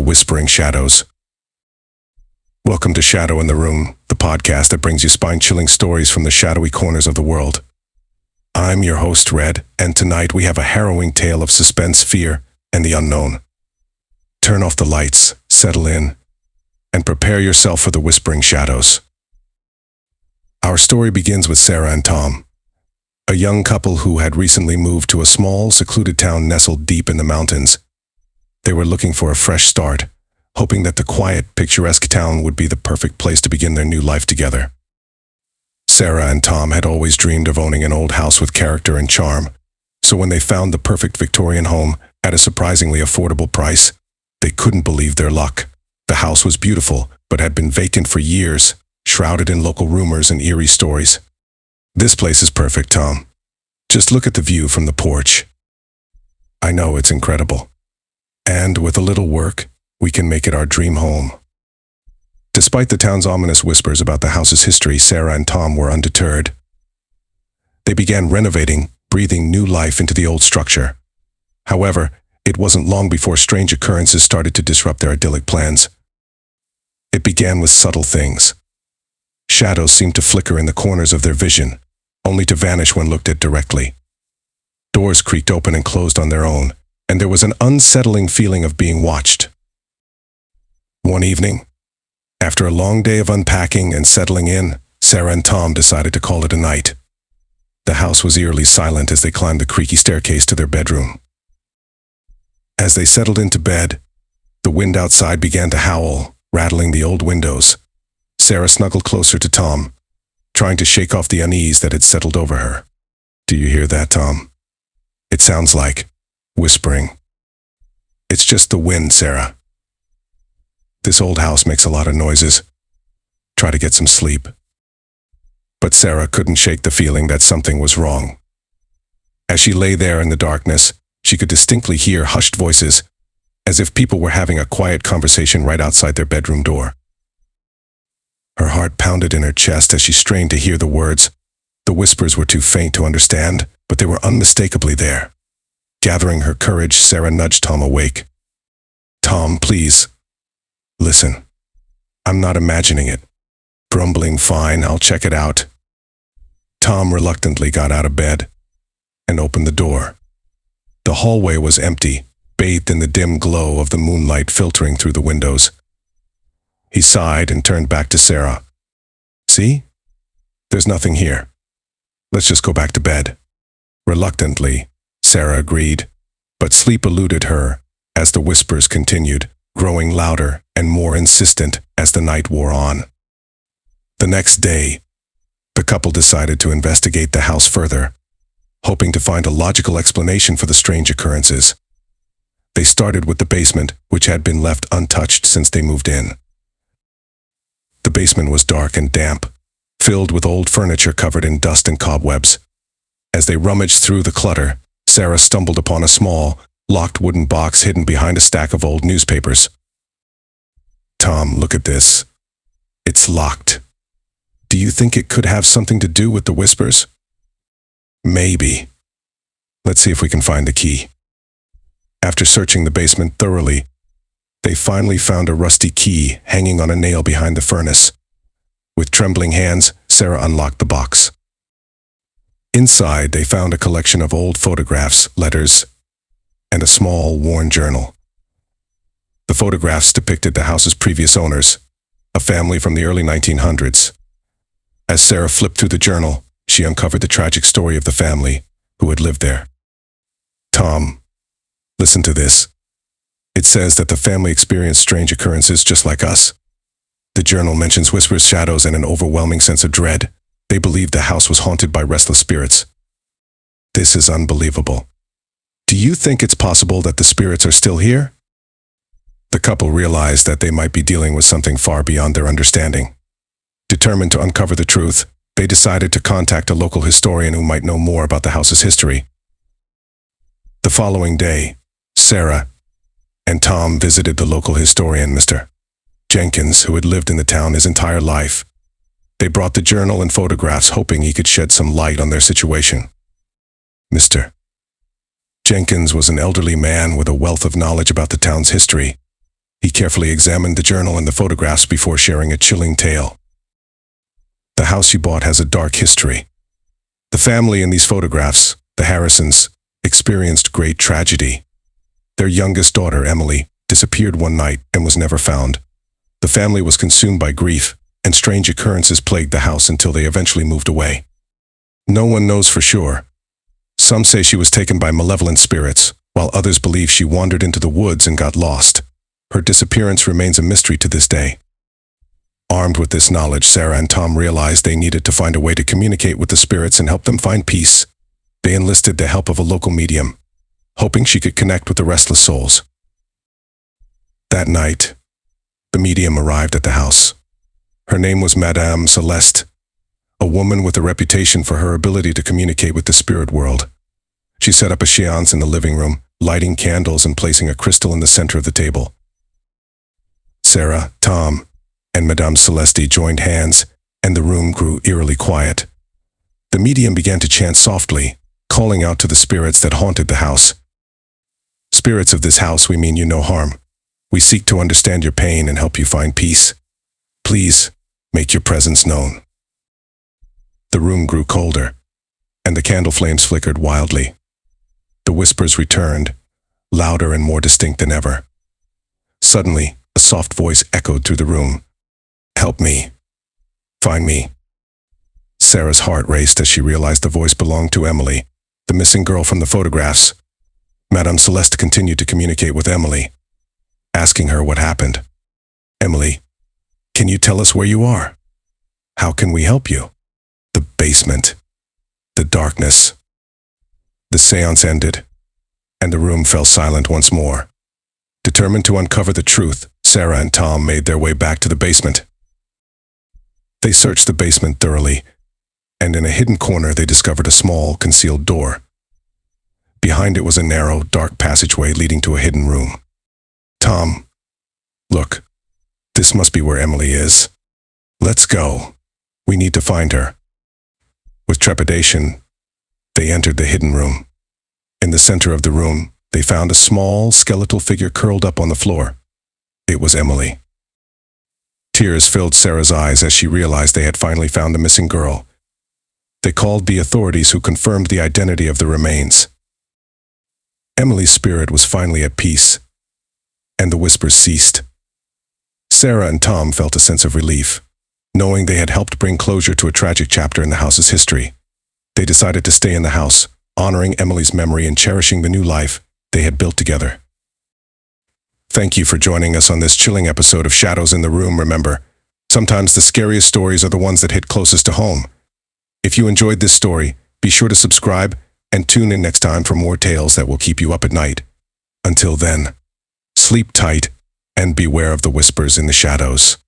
Whispering Shadows. Welcome to Shadow in the Room, the podcast that brings you spine-chilling stories from the shadowy corners of the world. I'm your host, Red, and tonight we have a harrowing tale of suspense, fear, and the unknown. Turn off the lights, settle in, and prepare yourself for the Whispering Shadows. Our story begins with Sarah and Tom, a young couple who had recently moved to a small, secluded town nestled deep in the mountains. They were looking for a fresh start, hoping that the quiet, picturesque town would be the perfect place to begin their new life together. Sarah and Tom had always dreamed of owning an old house with character and charm, so when they found the perfect Victorian home at a surprisingly affordable price, they couldn't believe their luck. The house was beautiful, but had been vacant for years, shrouded in local rumors and eerie stories. "This place is perfect, Tom. Just look at the view from the porch. I know, it's incredible. And with a little work, we can make it our dream home." Despite the town's ominous whispers about the house's history, Sarah and Tom were undeterred. They began renovating, breathing new life into the old structure. However, it wasn't long before strange occurrences started to disrupt their idyllic plans. It began with subtle things. Shadows seemed to flicker in the corners of their vision, only to vanish when looked at directly. Doors creaked open and closed on their own, and there was an unsettling feeling of being watched. One evening, after a long day of unpacking and settling in, Sarah and Tom decided to call it a night. The house was eerily silent as they climbed the creaky staircase to their bedroom. As they settled into bed, the wind outside began to howl, rattling the old windows. Sarah snuggled closer to Tom, trying to shake off the unease that had settled over her. "Do you hear that, Tom? It sounds like whispering." "It's just the wind, Sarah. This old house makes a lot of noises. Try to get some sleep." But Sarah couldn't shake the feeling that something was wrong. As she lay there in the darkness, she could distinctly hear hushed voices, as if people were having a quiet conversation right outside their bedroom door. Her heart pounded in her chest as she strained to hear the words. The whispers were too faint to understand, but they were unmistakably there. Gathering her courage, Sarah nudged Tom awake. "Tom, please. Listen. I'm not imagining it." Grumbling, "Fine, I'll check it out." Tom reluctantly got out of bed and opened the door. The hallway was empty, bathed in the dim glow of the moonlight filtering through the windows. He sighed and turned back to Sarah. "See? There's nothing here. Let's just go back to bed." Reluctantly, Sarah agreed, but sleep eluded her as the whispers continued, growing louder and more insistent as the night wore on. The next day, the couple decided to investigate the house further, hoping to find a logical explanation for the strange occurrences. They started with the basement, which had been left untouched since they moved in. The basement was dark and damp, filled with old furniture covered in dust and cobwebs. As they rummaged through the clutter, Sarah stumbled upon a small, locked wooden box hidden behind a stack of old newspapers. "Tom, look at this. It's locked. Do you think it could have something to do with the whispers?" "Maybe. Let's see if we can find the key." After searching the basement thoroughly, they finally found a rusty key hanging on a nail behind the furnace. With trembling hands, Sarah unlocked the box. Inside, they found a collection of old photographs, letters, and a small, worn journal. The photographs depicted the house's previous owners, a family from the early 1900s. As Sarah flipped through the journal, she uncovered the tragic story of the family who had lived there. "Tom, listen to this. It says that the family experienced strange occurrences just like us. The journal mentions whispers, shadows, and an overwhelming sense of dread. They believed the house was haunted by restless spirits. This is unbelievable. Do you think it's possible that the spirits are still here?" The couple realized that they might be dealing with something far beyond their understanding. Determined to uncover the truth, they decided to contact a local historian who might know more about the house's history. The following day, Sarah and Tom visited the local historian, Mr. Jenkins, who had lived in the town his entire life. They brought the journal and photographs, hoping he could shed some light on their situation. Mr. Jenkins was an elderly man with a wealth of knowledge about the town's history. He carefully examined the journal and the photographs before sharing a chilling tale. The house you bought has a dark history. The family in these photographs, the Harrisons, experienced great tragedy. Their youngest daughter, Emily, disappeared one night and was never found. The family was consumed by grief, and strange occurrences plagued the house until they eventually moved away. No one knows for sure. Some say she was taken by malevolent spirits, while others believe she wandered into the woods and got lost. Her disappearance remains a mystery to this day. Armed with this knowledge, Sarah and Tom realized they needed to find a way to communicate with the spirits and help them find peace. They enlisted the help of a local medium, hoping she could connect with the restless souls. That night, the medium arrived at the house. Her name was Madame Celeste, a woman with a reputation for her ability to communicate with the spirit world. She set up a seance in the living room, lighting candles and placing a crystal in the center of the table. Sarah, Tom, and Madame Celeste joined hands, and the room grew eerily quiet. The medium began to chant softly, calling out to the spirits that haunted the house. Spirits of this house, we mean you no harm. We seek to understand your pain and help you find peace. Please, make your presence known. The room grew colder, and the candle flames flickered wildly. The whispers returned, louder and more distinct than ever. Suddenly, a soft voice echoed through the room. Help me. Find me. Sarah's heart raced as she realized the voice belonged to Emily, the missing girl from the photographs. Madame Celeste continued to communicate with Emily, asking her what happened. Emily, can you tell us where you are? How can we help you? The basement. The darkness. The seance ended, and the room fell silent once more. Determined to uncover the truth, Sarah and Tom made their way back to the basement. They searched the basement thoroughly, and in a hidden corner they discovered a small, concealed door. Behind it was a narrow, dark passageway leading to a hidden room. Tom, look, this must be where Emily is. Let's go. We need to find her. With trepidation, they entered the hidden room. In the center of the room, they found a small, skeletal figure curled up on the floor. It was Emily. Tears filled Sarah's eyes as she realized they had finally found the missing girl. They called the authorities, who confirmed the identity of the remains. Emily's spirit was finally at peace, and the whispers ceased. Sarah and Tom felt a sense of relief, knowing they had helped bring closure to a tragic chapter in the house's history. They decided to stay in the house, honoring Emily's memory and cherishing the new life they had built together. Thank you for joining us on this chilling episode of Shadows in the Room. Remember, sometimes the scariest stories are the ones that hit closest to home. If you enjoyed this story, be sure to subscribe and tune in next time for more tales that will keep you up at night. Until then, sleep tight and beware of the whispers in the shadows.